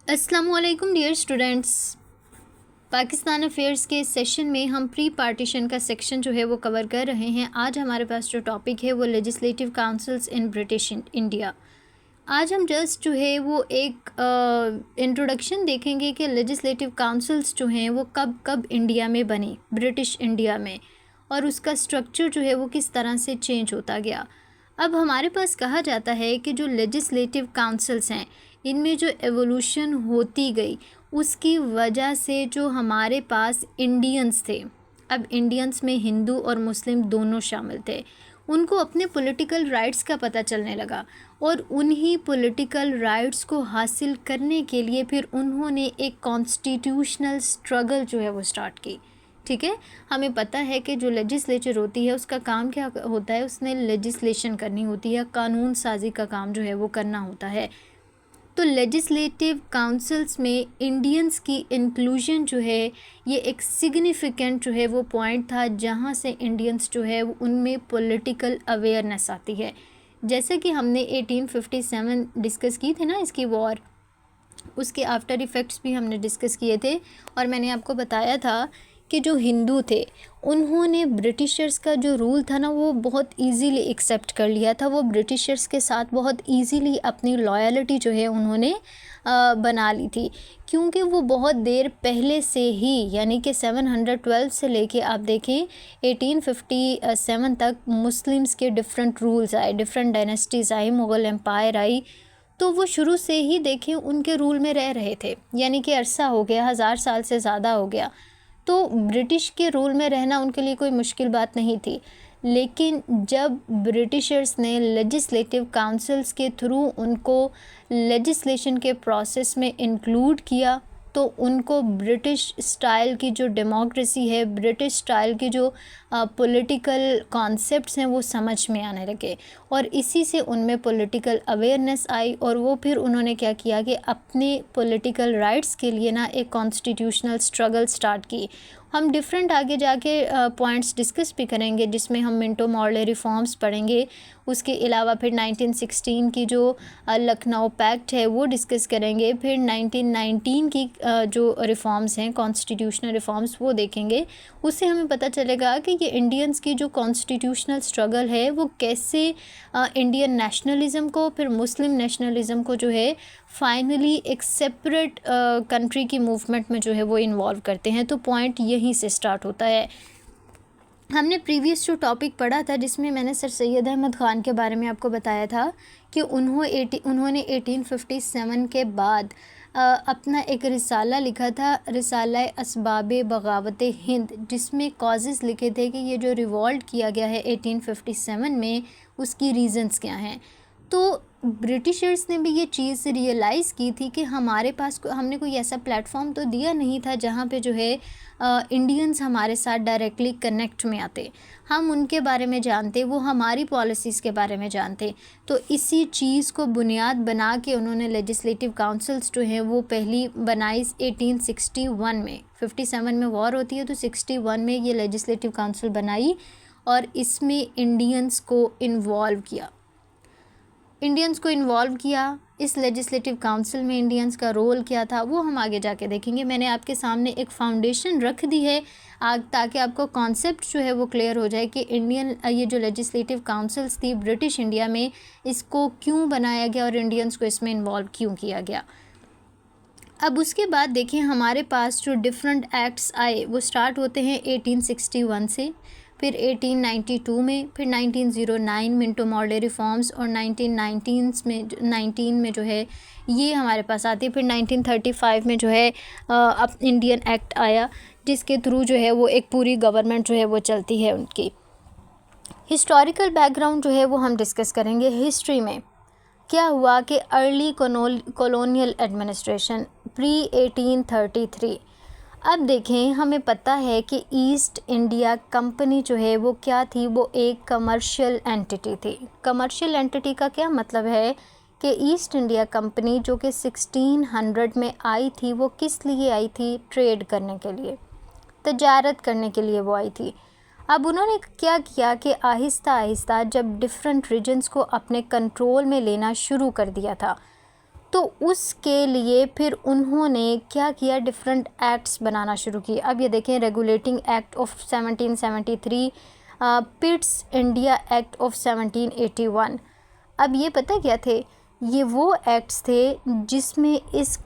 अस्सलामुअलैकुम dear students. Pakistan affairs के session में हम प्री पार्टीशन का सेक्शन जो है वो कवर कर रहे हैं। आज हमारे पास जो टॉपिक है वो legislative councils in British India. आज हम जस्ट जो है वो एक इंट्रोडक्शन देखेंगे कि लेजिस्लेटिव काउंसिल्स जो हैं वो कब कब इंडिया में बनी, ब्रिटिश इंडिया में, और उसका स्ट्रक्चर जो है वो किस तरह से चेंज होता गया। अब हमारे पास कहा जाता है कि जो लेजिस्लेटिव काउंसिल्स हैं इनमें जो एवोल्यूशन होती गई उसकी वजह से जो हमारे पास इंडियंस थे, अब इंडियंस में हिंदू और मुस्लिम दोनों शामिल थे, उनको अपने पॉलिटिकल राइट्स का पता चलने लगा और उन्हीं पॉलिटिकल राइट्स को हासिल करने के लिए फिर उन्होंने एक कॉन्स्टिट्यूशनल स्ट्रगल जो है वो स्टार्ट की। ठीक है, हमें पता है कि जो लेजिस्लेचर होती है उसका काम क्या होता है, उसने लेजिस्लेशन करनी होती है, कानून साजी का काम जो है वो करना होता है। तो लेजिस्लेटिव काउंसिल्स में इंडियंस की इंक्लूजन जो है ये एक सिग्निफिकेंट जो है वो पॉइंट था जहाँ से इंडियंस जो है उनमें पॉलिटिकल अवेयरनेस आती है। जैसे कि हमने 1857 डिस्कस की थी ना इसकी वॉर, उसके आफ्टर इफ़ेक्ट्स भी हमने डिस्कस किए थे और मैंने आपको बताया था कि जो हिंदू थे उन्होंने ब्रिटिशर्स का जो रूल था ना वो बहुत इजीली एक्सेप्ट कर लिया था। वो ब्रिटिशर्स के साथ बहुत इजीली अपनी लॉयल्टी जो है उन्होंने बना ली थी, क्योंकि वो बहुत देर पहले से ही, यानी कि 712 से लेके आप देखें 1857 तक मुस्लिम्स के डिफरेंट रूल्स आए, डिफरेंट डायनेस्टीज़ आई, मुग़ल एम्पायर आई, तो वो शुरू से ही देखें उनके रूल में रह रहे थे, यानी कि अरसा हो गया, 1000 साल से ज़्यादा हो गया। तो ब्रिटिश के रूल में रहना उनके लिए कोई मुश्किल बात नहीं थी। लेकिन जब ब्रिटिशर्स ने लेजिस्लेटिव काउंसिल्स के थ्रू उनको लेजिस्लेशन के प्रोसेस में इंक्लूड किया तो उनको ब्रिटिश स्टाइल की जो डेमोक्रेसी है, ब्रिटिश स्टाइल की जो पॉलिटिकल कॉन्सेप्ट्स हैं वो समझ में आने लगे और इसी से उनमें पॉलिटिकल अवेयरनेस आई और वो फिर उन्होंने क्या किया कि अपने पॉलिटिकल राइट्स के लिए ना एक कॉन्स्टिट्यूशनल स्ट्रगल स्टार्ट की। हम डिफरेंट आगे जाके पॉइंट्स डिस्कस भी करेंगे जिसमें हम मिंटो मॉर्ले रिफॉर्म्स पढ़ेंगे। उसके अलावा फिर 1916 की जो लखनऊ पैक्ट है वो डिस्कस करेंगे। फिर 1919 की जो रिफॉर्म्स हैं, कॉन्स्टिट्यूशनल रिफॉर्म्स, वो देखेंगे। उससे हमें पता चलेगा कि ये इंडियंस की जो कॉन्स्टिट्यूशनल स्ट्रगल है वो कैसे इंडियन नेशनलिज़म को, फिर मुस्लिम नेशनलिज़म को जो है फाइनली एक सेपरेट कंट्री की मूवमेंट में जो है वो इन्वॉल्व करते हैं। तो पॉइंट यहीं से स्टार्ट होता है। हमने प्रीवियस जो टॉपिक पढ़ा था जिसमें मैंने सर सैयद अहमद ख़ान के बारे में आपको बताया था कि उन्होंने 1857 के बाद अपना एक रिसाला लिखा था, रिसाला असबाब बगावत हिंद, जिसमें कॉजेज़ लिखे थे कि ये जो रिवॉल्ट किया गया है 1857 में उसकी रीज़न्स क्या हैं। तो ब्रिटिशर्स ने भी ये चीज़ रियलाइज़ की थी कि हमारे पास हमने कोई ऐसा प्लेटफॉर्म तो दिया नहीं था जहाँ पे जो है इंडियंस हमारे साथ डायरेक्टली कनेक्ट में आते, हम उनके बारे में जानते, वो हमारी पॉलिसीज़ के बारे में जानते। तो इसी चीज़ को बुनियाद बना के उन्होंने लेजिस्लेटिव काउंसिल्स जो हैं वो पहली बनाई 1861 में। 57 में वॉर होती है तो 61 में ये लेजिस्लेटिव काउंसिल बनाई और इसमें इंडियंस को इन्वॉल्व किया। इस लेजिस्लेटिव काउंसिल में इंडियंस का रोल क्या था वो हम आगे जाके देखेंगे। मैंने आपके सामने एक फाउंडेशन रख दी है ताकि आपको कॉन्सेप्ट जो है वो क्लियर हो जाए कि ये जो लेजिस्लेटिव काउंसिल्स थी ब्रिटिश इंडिया में, इसको क्यों बनाया गया और इंडियंस को इसमें इन्वॉल्व क्यों किया गया। अब उसके बाद देखिए हमारे पास जो डिफरेंट एक्ट्स आए वो स्टार्ट होते हैं 1861 से, फिर 1892 में, फिर 1909 मिंटो मॉर्ले रिफॉर्म्स और 1919 में जो है ये हमारे पास आती है। फिर 1935 में जो है अब इंडियन एक्ट आया जिसके थ्रू जो है वो एक पूरी गवर्नमेंट जो है वो चलती है उनकी। हिस्टोरिकल बैकग्राउंड जो है वो हम डिस्कस करेंगे। हिस्ट्री में क्या हुआ कि अर्ली कॉलोनियल एडमिनिस्ट्रेशन प्री 1833, अब देखें हमें पता है कि ईस्ट इंडिया कंपनी जो है वो क्या थी, वो एक कमर्शियल एंटिटी थी। कमर्शियल एंटिटी का क्या मतलब है कि ईस्ट इंडिया कंपनी जो कि 1600 में आई थी वो किस लिए आई थी, ट्रेड करने के लिए, तजारत करने के लिए वो आई थी। अब उन्होंने क्या किया कि आहिस्ता आहिस्ता जब डिफरेंट रीजन्स को अपने कंट्रोल में लेना शुरू कर दिया था तो उसके लिए फिर उन्होंने क्या किया, डिफरेंट एक्ट्स बनाना शुरू किए। अब ये देखें, regulating act of 1773, Pitt's India act of 1781। अब ये पता क्या थे, ये वो एक्ट्स थे जिसमें इस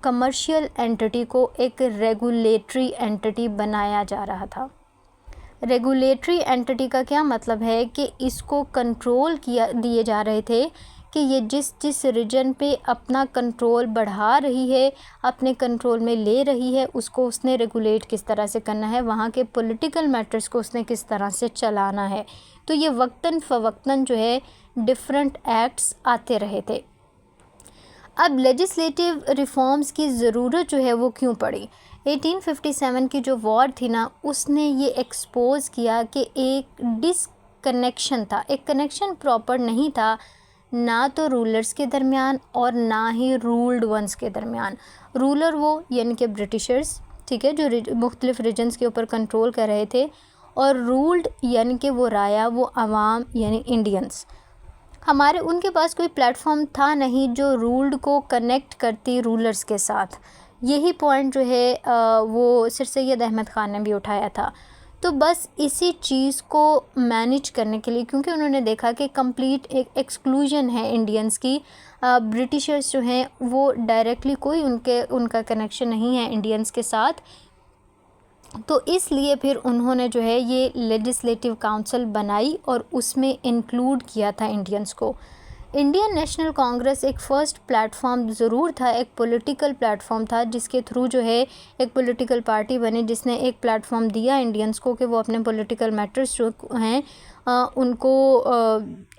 कमर्शियल एंटिटी को एक रेगुलेटरी एंटिटी बनाया जा रहा था। रेगुलेटरी एंटिटी का क्या मतलब है कि इसको कंट्रोल दिए जा रहे थे कि ये जिस रीजन पे अपना कंट्रोल बढ़ा रही है, अपने कंट्रोल में ले रही है, उसको उसने रेगुलेट किस तरह से करना है, वहाँ के पॉलिटिकल मैटर्स को उसने किस तरह से चलाना है। तो ये वक्तन फ़वक्तन जो है डिफरेंट एक्ट्स आते रहे थे। अब लेजिस्लेटिव रिफॉर्म्स की ज़रूरत जो है वो क्यों पड़ी? 1857 की जो वॉर थी ना, उसने ये एक्सपोज किया कि एक डिसकनेक्शन था, एक कनेक्शन प्रॉपर नहीं था, ना तो रूलर्स के दरमियान और ना ही रूल्ड वंस के दरमियान। रूलर वो यानी कि ब्रिटिशर्स, ठीक है, जो मुख्तलिफ रीजन्स के ऊपर कंट्रोल कर रहे थे, और रूल्ड यानी कि वो राया, वो अवाम यानी इंडियंस। हमारे उनके पास कोई प्लेटफॉर्म था नहीं जो रूल्ड को कनेक्ट करती रूलर्स के साथ। यही पॉइंट जो है वो सर सैयद अहमद ख़ान ने भी उठाया था। तो बस इसी चीज़ को मैनेज करने के लिए, क्योंकि उन्होंने देखा कि कंप्लीट एक एक्सक्लूजन है इंडियंस की, ब्रिटिशर्स जो हैं वो डायरेक्टली कोई उनका कनेक्शन नहीं है इंडियंस के साथ, तो इसलिए फिर उन्होंने जो है ये लेजिस्लेटिव काउंसिल बनाई और उसमें इंक्लूड किया था इंडियंस को। इंडियन नेशनल कांग्रेस एक फ़र्स्ट प्लेटफॉर्म ज़रूर था, एक पॉलिटिकल प्लेटफॉर्म था जिसके थ्रू जो है एक पॉलिटिकल पार्टी बनी जिसने एक प्लेटफॉर्म दिया इंडियंस को कि वो अपने पॉलिटिकल मैटर्स जो हैं उनको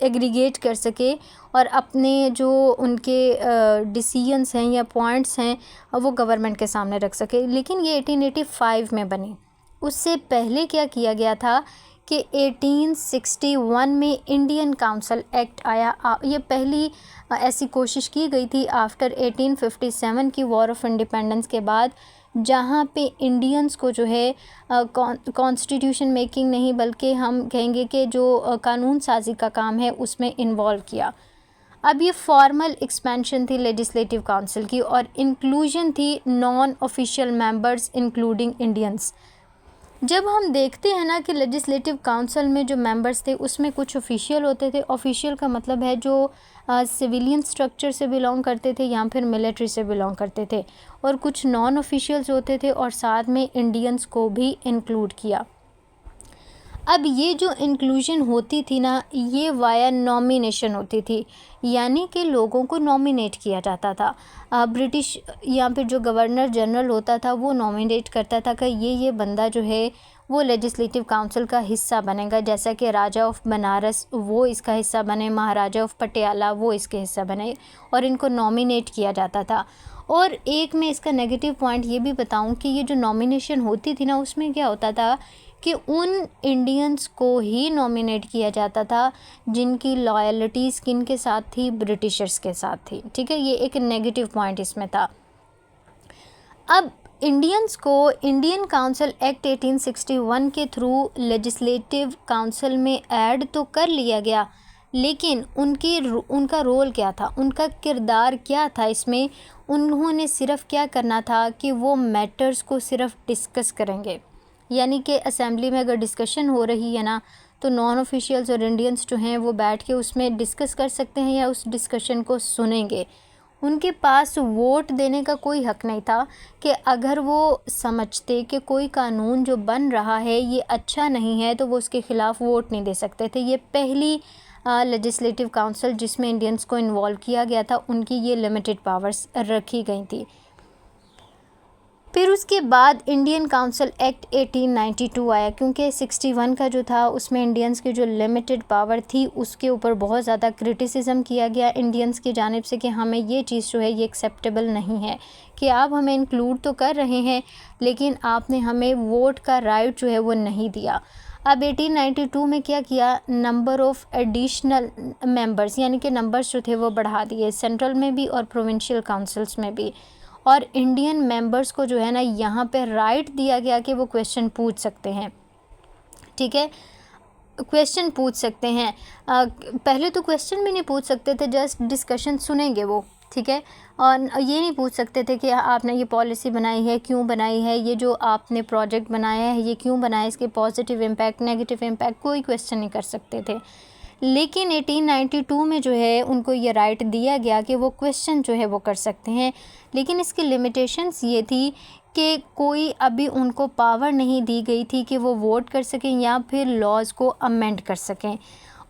एग्रीगेट कर सके और अपने जो उनके डिसीजंस हैं या पॉइंट्स हैं वो गवर्नमेंट के सामने रख सके। लेकिन ये 1885 में बनी। उससे पहले क्या किया गया था कि 1861 में इंडियन काउंसिल एक्ट आया। ये पहली ऐसी कोशिश की गई थी आफ्टर 1857 की वॉर ऑफ इंडिपेंडेंस के बाद, जहाँ पे इंडियंस को जो है कॉन्स्टिट्यूशन मेकिंग नहीं बल्कि हम कहेंगे कि जो कानून साजी का काम है उसमें इन्वॉल्व किया। अब ये फॉर्मल एक्सपेंशन थी लेजिस्लेटिव काउंसिल की और इंक्लूजन थी non official members including Indians. जब हम देखते हैं ना कि लेजिस्लेटिव काउंसिल में जो मेंबर्स थे उसमें कुछ ऑफिशियल होते थे। ऑफिशियल का मतलब है जो सिविलियन स्ट्रक्चर से बिलोंग करते थे या फिर मिलिट्री से बिलोंग करते थे, और कुछ नॉन ऑफिशियल्स होते थे और साथ में इंडियंस को भी इंक्लूड किया। अब ये जो इंक्लूजन होती थी ना, ये वाया नॉमिनेशन होती थी, यानी कि लोगों को नॉमिनेट किया जाता था। ब्रिटिश या फिर जो गवर्नर जनरल होता था वो नॉमिनेट करता था कि ये बंदा जो है वो लेजिस्लेटिव काउंसिल का हिस्सा बनेगा, जैसा कि राजा ऑफ बनारस वो इसका हिस्सा बने, महाराजा ऑफ पटियाला वो इसके हिस्सा बने, और इनको नॉमिनेट किया जाता था। और एक मैं इसका नेगेटिव पॉइंट ये भी बताऊं कि ये जो नॉमिनेशन होती थी ना, उसमें क्या होता था कि उन इंडियंस को ही नॉमिनेट किया जाता था जिनकी लॉयल्टीज़ किन के साथ थी, ब्रिटिशर्स के साथ थी। ठीक है, ये एक नेगेटिव पॉइंट इसमें था। अब इंडियंस को इंडियन काउंसिल एक्ट 1861 के थ्रू लेजिस्लेटिव काउंसिल में ऐड तो कर लिया गया, लेकिन उनका रोल क्या था, उनका किरदार क्या था इसमें? उन्होंने सिर्फ क्या करना था कि वो मैटर्स को सिर्फ डिस्कस करेंगे, यानी कि असेंबली में अगर डिस्कशन हो रही है ना, तो नॉन ऑफिशियल्स और इंडियंस जो हैं वो बैठ के उसमें डिस्कस कर सकते हैं या उस डिस्कशन को सुनेंगे। उनके पास वोट देने का कोई हक़ नहीं था कि अगर वो समझते कि कोई कानून जो बन रहा है ये अच्छा नहीं है तो वो उसके ख़िलाफ़ वोट नहीं दे सकते थे। ये पहली लेजिस्लेटिव काउंसिल जिसमें इंडियंस को इन्वॉल्व किया गया था, उनकी ये लिमिटेड पावर्स रखी गई थी। फिर उसके बाद इंडियन काउंसिल एक्ट 1892 आया, क्योंकि 61 का जो था उसमें इंडियंस की जो लिमिटेड पावर थी उसके ऊपर बहुत ज़्यादा क्रिटिसिज्म किया गया इंडियंस की जानिब से कि हमें ये चीज़ जो है ये एक्सेप्टेबल नहीं है कि आप हमें इंक्लूड तो कर रहे हैं लेकिन आपने हमें वोट का राइट जो है वो नहीं दिया। अब 1892 में क्या किया, नंबर ऑफ़ एडिशनल मेंबर्स यानी कि नंबर्स जो थे वो बढ़ा दिए, सेंट्रल में भी और प्रोविंशियल काउंसिल्स में भी। और इंडियन मेंबर्स को जो है ना यहाँ पे राइट दिया गया कि वो क्वेश्चन पूछ सकते हैं। ठीक है, क्वेश्चन पूछ सकते हैं। पहले तो क्वेश्चन भी नहीं पूछ सकते थे, जस्ट डिस्कशन सुनेंगे वो, ठीक है। और ये नहीं पूछ सकते थे कि आपने ये पॉलिसी बनाई है, क्यों बनाई है, ये जो आपने प्रोजेक्ट बनाया है ये क्यों बनाया, इसके पॉजिटिव इम्पैक्ट, नेगेटिव इम्पैक्ट, कोई क्वेश्चन नहीं कर सकते थे। लेकिन 1892 में जो है उनको ये राइट दिया गया कि वो क्वेश्चन जो है वो कर सकते हैं। लेकिन इसकी लिमिटेशंस ये थी कि कोई अभी उनको पावर नहीं दी गई थी कि वो वोट कर सकें या फिर लॉज़ को अमेंड कर सकें।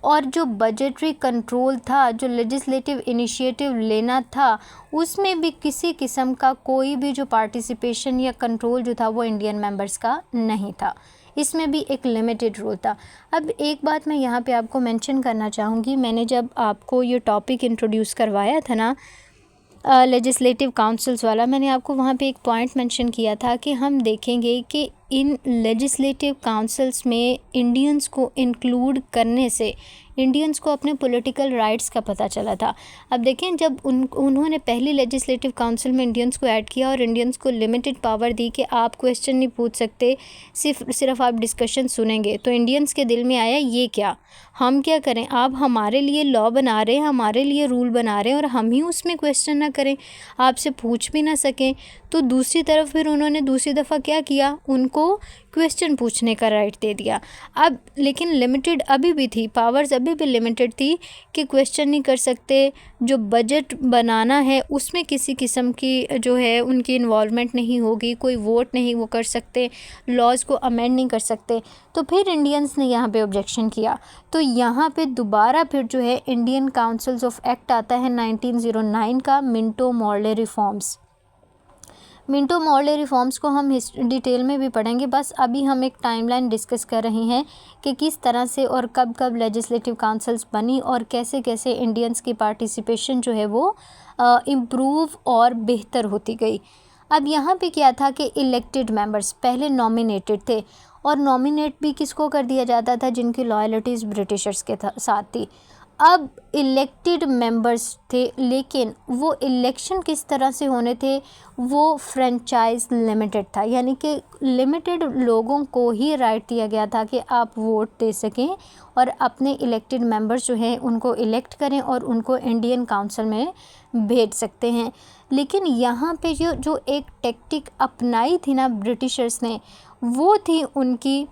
और जो बजटरी कंट्रोल था, जो लेजिस्लेटिव इनिशिएटिव लेना था, उसमें भी किसी किस्म का कोई भी जो पार्टिसिपेशन या कंट्रोल जो था वो इंडियन मेंबर्स का नहीं था। इसमें भी एक लिमिटेड रोल था। अब एक बात मैं यहाँ पे आपको मेंशन करना चाहूँगी, मैंने जब आपको ये टॉपिक इंट्रोड्यूस करवाया था ना लेजिस्लेटिव काउंसिल्स वाला, मैंने आपको वहाँ पे एक पॉइंट मेंशन किया था कि हम देखेंगे कि इन लेजिस्लेटिव काउंसिल्स में इंडियंस को इंक्लूड करने से इंडियंस को अपने पॉलिटिकल राइट्स का पता चला था। अब देखें, जब उन्होंने पहली लेजिस्लेटिव काउंसिल में इंडियंस को ऐड किया और इंडियंस को लिमिटेड पावर दी कि आप क्वेश्चन नहीं पूछ सकते, सिर्फ आप डिस्कशन सुनेंगे, तो इंडियंस के दिल में आया ये क्या, हम क्या करें, आप हमारे लिए लॉ बना रहे हैं, हमारे लिए रूल बना रहे हैं और हम ही उसमें क्वेश्चन ना करें, आपसे पूछ भी ना सकें। तो दूसरी तरफ फिर उन्होंने दूसरी दफ़ा क्या किया, उनको क्वेश्चन पूछने का राइट दे दिया। अब लेकिन लिमिटेड अभी भी थी, पावर्स अभी भी लिमिटेड थी कि क्वेश्चन नहीं कर सकते, जो बजट बनाना है उसमें किसी किस्म की जो है उनकी इन्वॉल्वमेंट नहीं होगी, कोई वोट नहीं वो कर सकते, लॉज़ को अमेंड नहीं कर सकते। तो फिर इंडियंस ने यहाँ पे ऑब्जेक्शन किया। तो यहाँ पे दोबारा फिर जो है इंडियन काउंसिल्स ऑफ एक्ट आता है 1909 का, Minto Morley reforms. Minto Morley reforms को हम डिटेल में भी पढ़ेंगे, बस अभी हम एक टाइमलाइन डिस्कस कर रहे हैं कि किस तरह से और कब कब लेजिस्लेटिव काउंसिल्स बनी और कैसे कैसे इंडियंस की पार्टिसिपेशन जो है वो इम्प्रूव और बेहतर होती गई। अब यहाँ पे क्या था कि इलेक्टेड मेंबर्स पहले नॉमिनेटेड थे, और नॉमिनेट भी किसको कर दिया जाता था, जिनकी लॉयल्टीज़ ब्रिटिशर्स के साथ थी। अब इलेक्टेड मेंबर्स थे, लेकिन वो इलेक्शन किस तरह से होने थे, वो फ्रेंचाइज लिमिटेड था, यानी कि लिमिटेड लोगों को ही राइट दिया गया था कि आप वोट दे सकें और अपने इलेक्टेड मेंबर्स जो हैं उनको इलेक्ट करें और उनको इंडियन काउंसिल में भेज सकते हैं। लेकिन यहाँ पे जो एक टेक्टिक अपनाई थी ना ब्रिटिशर्स ने, वो थी उनकी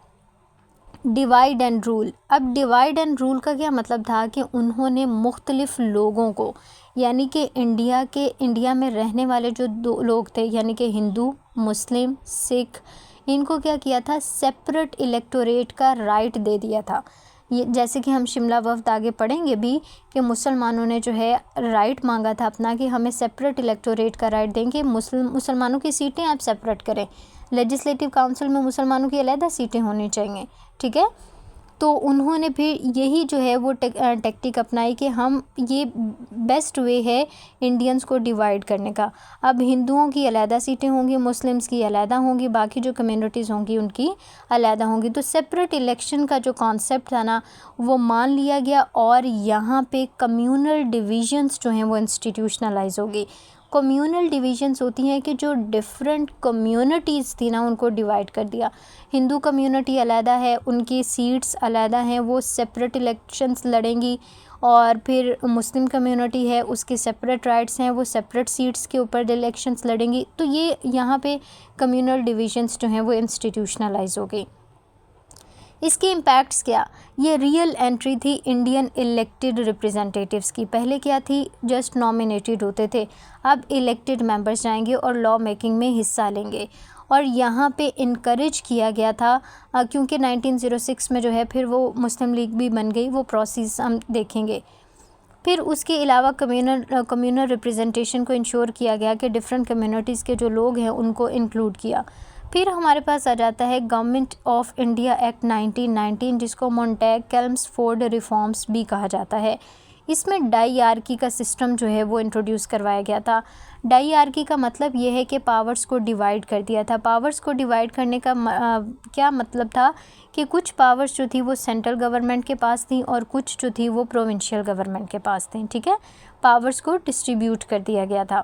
डिवाइड एंड रूल। अब डिवाइड एंड रूल का क्या मतलब था कि उन्होंने मुख्तलिफ लोगों को, यानी कि इंडिया में रहने वाले जो दो लोग थे, यानी कि हिंदू, मुस्लिम, सिख, इनको क्या किया था, सेपरेट इलेक्टोरेट का राइट दे दिया था। ये जैसे कि हम शिमला वफ़द आगे पढ़ेंगे भी कि मुसलमानों ने जो है राइट मांगा था अपना कि हमें सेपरेट इलेक्टोरेट का राइट देंगे, मुसलमानों की सीटें आप सेपरेट करें, लेजिस्लेटिव काउंसिल में मुसलमानों की अलहदा सीटें होनी चाहिए, ठीक है। तो उन्होंने फिर यही जो है वो टेक्टिक अपनाई कि हम ये बेस्ट वे है इंडियंस को डिवाइड करने का। अब हिंदुओं की अलहदा सीटें होंगी, मुस्लिम्स की अलहदा होंगी, बाकी जो कम्युनिटीज़ होंगी उनकी अलहदा होंगी। तो सेपरेट इलेक्शन का जो कॉन्सेप्ट था ना वो मान लिया गया, और यहाँ पे कम्यूनल डिविजन्स जो हैं वो इंस्टीट्यूशनलाइज होगी। कम्यूनल डिविजन्स होती हैं कि जो डिफरेंट कम्युनिटीज़ थी ना उनको डिवाइड कर दिया। हिंदू कम्युनिटी अलहदा है, उनकी सीट्स अलहदा हैं, वो सेपरेट इलेक्शंस लड़ेंगी, और फिर मुस्लिम कम्युनिटी है उसके सेपरेट राइट्स हैं, वो सेपरेट सीट्स के ऊपर इलेक्शंस लड़ेंगी। तो ये यहाँ पे कम्यूनल डिविजन्स जो हैं वो इंस्टीट्यूशनलाइज हो गई। इसके इम्पैक्ट्स क्या, ये रियल एंट्री थी इंडियन इलेक्टेड रिप्रेजेंटेटिव्स की। पहले क्या थी, जस्ट नॉमिनेटेड होते थे, अब इलेक्टेड मेंबर्स जाएंगे और लॉ मेकिंग में हिस्सा लेंगे। और यहाँ पे इनकरेज किया गया था क्योंकि 1906 में जो है फिर वो मुस्लिम लीग भी बन गई, वो प्रोसेस हम देखेंगे। फिर उसके अलावा कम्यूनल रिप्रेजेंटेशन को इंश्योर किया गया कि डिफरेंट कम्युनिटीज़ के जो लोग हैं उनको इंक्लूड किया। फिर हमारे पास आ जाता है गवर्नमेंट ऑफ इंडिया एक्ट 1919, जिसको मोंटेग केल्म्सफोर्ड रिफॉर्म्स भी कहा जाता है। इसमें डाईआर्की का सिस्टम जो है वो इंट्रोड्यूस करवाया गया था। डाईआर्की का मतलब ये है कि पावर्स को डिवाइड कर दिया था। पावर्स को डिवाइड करने का क्या मतलब था कि कुछ पावर्स जो थी वो सेंट्रल गवर्नमेंट के पास थी और कुछ जो थी वो प्रोविंशियल गवर्नमेंट के पास थी, ठीक है। पावर्स को डिस्ट्रीब्यूट कर दिया गया था,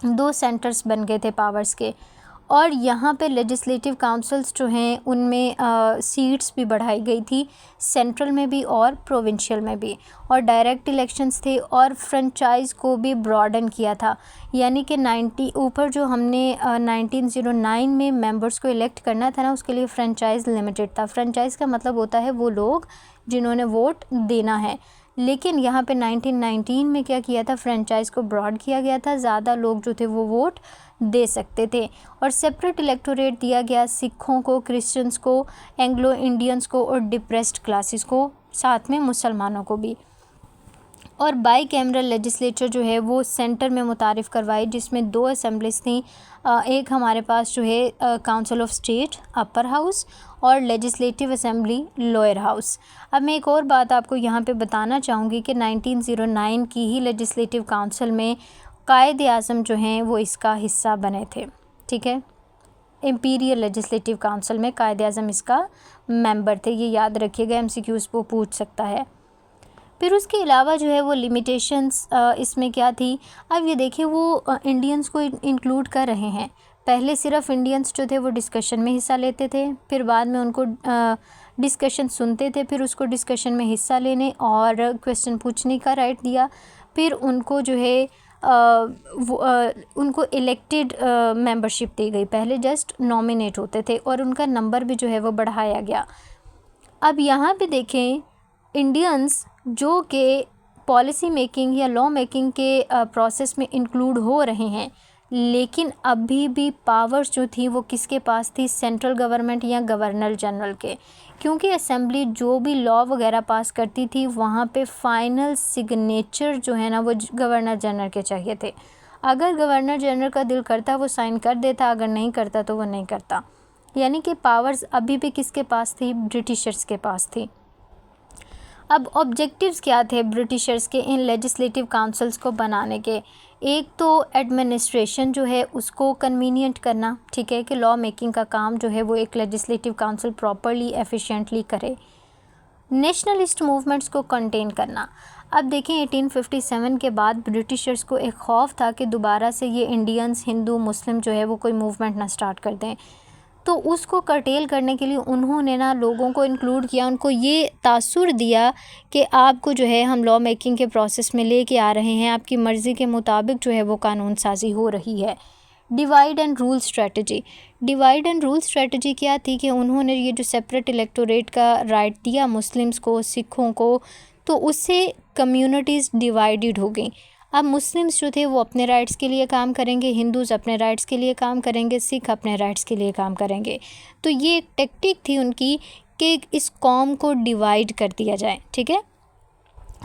दो सेंटर्स बन गए थे पावर्स के। और यहाँ पे लेजिस्लेटिव काउंसिल्स जो हैं उनमें सीट्स भी बढ़ाई गई थी, सेंट्रल में भी और प्रोविंशियल में भी, और डायरेक्ट इलेक्शंस थे और फ्रेंचाइज को भी ब्रॉडन किया था। यानी कि 90 ऊपर जो हमने 1909 में मेंबर्स को इलेक्ट करना था ना, उसके लिए फ्रेंचाइज लिमिटेड था। फ्रेंचाइज का मतलब होता है वो लोग जिन्होंने वोट देना है, लेकिन यहाँ पे 1919 में क्या किया था, फ्रेंचाइज को ब्रॉड किया गया था, ज़्यादा लोग जो थे वो वोट दे सकते थे। और सेपरेट इलेक्टोरेट दिया गया सिखों को, क्रिश्चियंस को, एंग्लो इंडियंस को और डिप्रेस्ड क्लासेस को, साथ में मुसलमानों को भी। और बाई कैमरल लेजिस्लेचर जो है वो सेंटर में मुतारिफ करवाई, जिसमें 2 असेंबलीज थी। एक हमारे पास जो है council of state upper house और लेजिस्लेटिव असेंबली लोअर हाउस। अब मैं एक और बात आपको यहाँ पे बताना चाहूँगी कि 1909 की ही लेजिस्लेटिव काउंसिल में कायद आज़म जो हैं वो इसका हिस्सा बने थे। ठीक है, इम्पीरियल लेजिस्लेटिव काउंसिल में कायद आज़म इसका मेंबर थे, ये याद रखिएगा, MCQs वो पूछ सकता है। फिर उसके अलावा जो है वो लिमिटेशंस इसमें क्या थी, अब ये देखिए वो इंडियंस को इंक्लूड कर रहे हैं। पहले सिर्फ इंडियंस जो थे वो डिस्कशन में हिस्सा लेते थे, फिर बाद में उनको डिस्कशन सुनते थे, फिर उसको डिस्कशन में हिस्सा लेने और क्वेश्चन पूछने का राइट दिया। फिर उनको जो है उनको इलेक्टेड मेंबरशिप दी गई, पहले जस्ट नॉमिनेट होते थे और उनका नंबर भी जो है वो बढ़ाया गया। अब यहाँ पे देखें, इंडियंस जो कि पॉलिसी मेकिंग या लॉ मेकिंग के प्रोसेस में इंक्लूड हो रहे हैं, लेकिन अभी भी पावर्स जो थी वो किसके पास थी, सेंट्रल गवर्नमेंट या गवर्नर जनरल के। क्योंकि असेंबली जो भी लॉ वगैरह पास करती थी वहाँ पे फाइनल सिग्नेचर जो है ना वो गवर्नर जनरल के चाहिए थे। अगर गवर्नर जनरल का दिल करता वो साइन कर देता, अगर नहीं करता तो वो नहीं करता। यानी कि पावर्स अभी भी किसके पास थी, ब्रिटिशर्स के पास थी। अब ऑब्जेक्टिव्स क्या थे ब्रिटिशर्स के इन लेजिस्लेटिव काउंसिल्स को बनाने के, एक तो एडमिनिस्ट्रेशन जो है उसको कन्वीनियंट करना, ठीक है, कि लॉ मेकिंग का काम जो है वो एक लेजिस्लेटिव काउंसिल प्रॉपरली एफिशिएंटली करे। नेशनलिस्ट मूवमेंट्स को कंटेन करना। अब देखें 1857 के बाद ब्रिटिशर्स को एक खौफ था कि दोबारा से ये इंडियंस, हिंदू, मुस्लिम जो है वो कोई मूवमेंट ना स्टार्ट कर दें, तो उसको कर्टेल करने के लिए उन्होंने ना लोगों को इंक्लूड किया, उनको ये तासुर दिया कि आपको जो है हम लॉ मेकिंग के प्रोसेस में लेके आ रहे हैं, आपकी मर्ज़ी के मुताबिक जो है वो कानून साजी हो रही है। Divide and rule strategy. Divide and rule strategy क्या थी कि उन्होंने ये जो सेपरेट इलेक्टोरेट का राइट दिया मुस्लिम्स को, सिखों को, तो उससे कम्युनिटीज़ डिवाइडेड हो गई। अब मुस्लिम्स जो थे वो अपने राइट्स के लिए काम करेंगे, हिंदूज़ अपने राइट्स के लिए काम करेंगे, सिख अपने राइट्स के लिए काम करेंगे। तो ये एक टेक्टिक थी उनकी कि इस कौम को डिवाइड कर दिया जाए। ठीक है,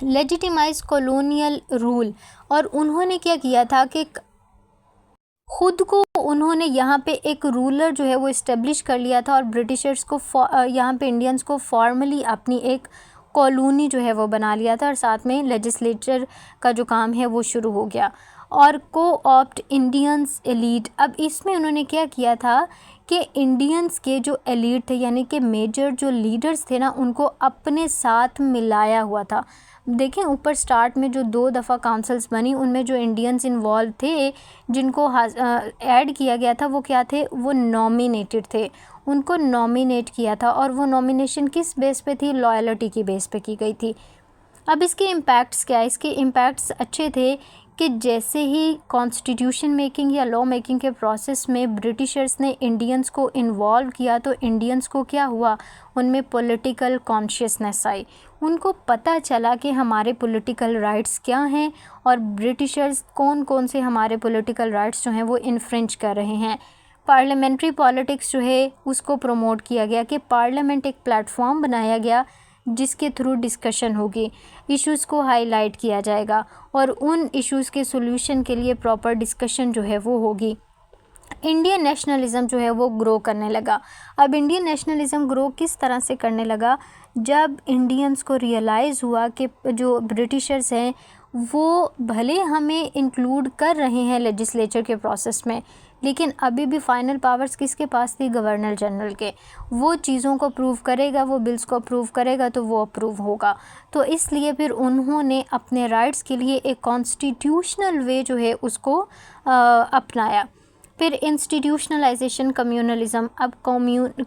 लेजिटिमाइज कॉलोनियल रूल। और उन्होंने क्या किया था कि खुद को उन्होंने यहाँ पे एक रूलर जो है वो इस्टेब्लिश कर लिया था और ब्रिटिशर्स को यहाँ पे इंडियंस को फॉर्मली अपनी एक कॉलोनी जो है वो बना लिया था, और साथ में लेजिस्लेचर का जो काम है वो शुरू हो गया। और को ऑप्ट इंडियंस एलीट। अब इसमें उन्होंने क्या किया था कि इंडियंस के जो एलीट थे यानी कि मेजर जो लीडर्स थे ना, उनको अपने साथ मिलाया हुआ था। देखें ऊपर स्टार्ट में जो 2 दफ़ा काउंसिल्स बनी उनमें जो इंडियंस इन्वॉल्व थे, जिनको ऐड किया गया था, वो क्या थे, वो नॉमिनेटेड थे, उनको नॉमिनेट किया था। और वो नॉमिनेशन किस बेस पे थी, लॉयल्टी की बेस पे की गई थी। अब इसके इम्पैक्ट्स क्या है, इसके इम्पैक्ट्स अच्छे थे कि जैसे ही कॉन्स्टिट्यूशन मेकिंग या लॉ मेकिंग के प्रोसेस में ब्रिटिशर्स ने इंडियंस को इन्वॉल्व किया, तो इंडियंस को क्या हुआ, उनमें पॉलिटिकल कॉन्शियसनेस आई। उनको पता चला कि हमारे पॉलिटिकल राइट्स क्या हैं और ब्रिटिशर्स कौन कौन से हमारे पॉलिटिकल राइट्स जो हैं वो इन्फ्रिंज कर रहे हैं। पार्लियामेंट्री पॉलिटिक्स जो है उसको प्रमोट किया गया कि पार्लियामेंट एक प्लेटफॉर्म बनाया गया जिसके थ्रू डिस्कशन होगी, इश्यूज़ को हाईलाइट किया जाएगा और उन इश्यूज़ के सॉल्यूशन के लिए प्रॉपर डिस्कशन जो है वो होगी। इंडियन नेशनलिज़म जो है वो ग्रो करने लगा। अब इंडियन नेशनलिज़म ग्रो किस तरह से करने लगा, जब इंडियंस को रियलाइज़ हुआ कि जो ब्रिटिशर्स हैं वो भले हमें इंक्लूड कर रहे हैं लेजिस्लेचर के प्रोसेस में, लेकिन अभी भी फाइनल पावर्स किसके पास थी, गवर्नर जनरल के। वो चीज़ों को अप्रूव करेगा, वो बिल्स को अप्रूव करेगा तो वो अप्रूव होगा। तो इसलिए फिर उन्होंने अपने राइट्स के लिए एक कॉन्स्टिट्यूशनल वे जो है उसको अपनाया। फिर इंस्टीट्यूशनलाइजेशन, कम्युनलिज्म। अब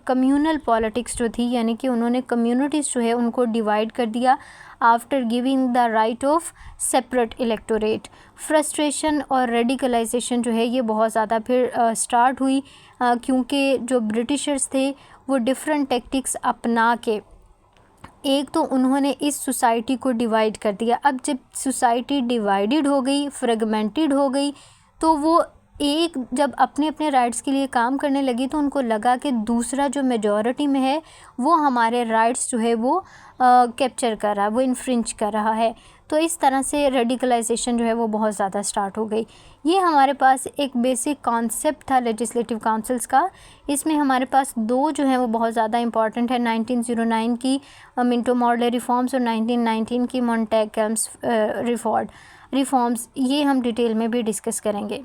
कम्यूनल पॉलिटिक्स जो थी, यानी कि उन्होंने कम्युनिटीज़ जो है उनको डिवाइड कर दिया after giving the right of separate electorate. Frustration और रेडिकलाइजेशन जो है ये बहुत ज़्यादा फिर स्टार्ट हुई, क्योंकि जो ब्रिटिशर्स थे वो डिफरेंट टेक्टिक्स अपना के एक तो उन्होंने इस सोसाइटी को डिवाइड कर दिया। अब जब सोसाइटी डिवाइडेड हो गई, फ्रेगमेंटेड हो गई, तो वो एक जब अपने अपने राइट्स के लिए काम करने लगी तो उनको लगा कि दूसरा जो मेजॉरिटी में है वो हमारे राइट्स जो है वो कैप्चर कर रहा है, वो इन्फ्रिंज कर रहा है। तो इस तरह से रेडिकलाइजेशन जो है वो बहुत ज़्यादा स्टार्ट हो गई। ये हमारे पास एक बेसिक कॉन्सेप्ट था लेजिस्लेटिव काउंसिल्स का। इसमें हमारे पास दो जो हैं वो बहुत ज़्यादा इंपॉर्टेंट है, 1909 की मिंटो मॉर्ले रिफॉर्म्स और 1919 की मॉन्टेगम्स रिफॉर्म्स। ये हम डिटेल में भी डिस्कस करेंगे।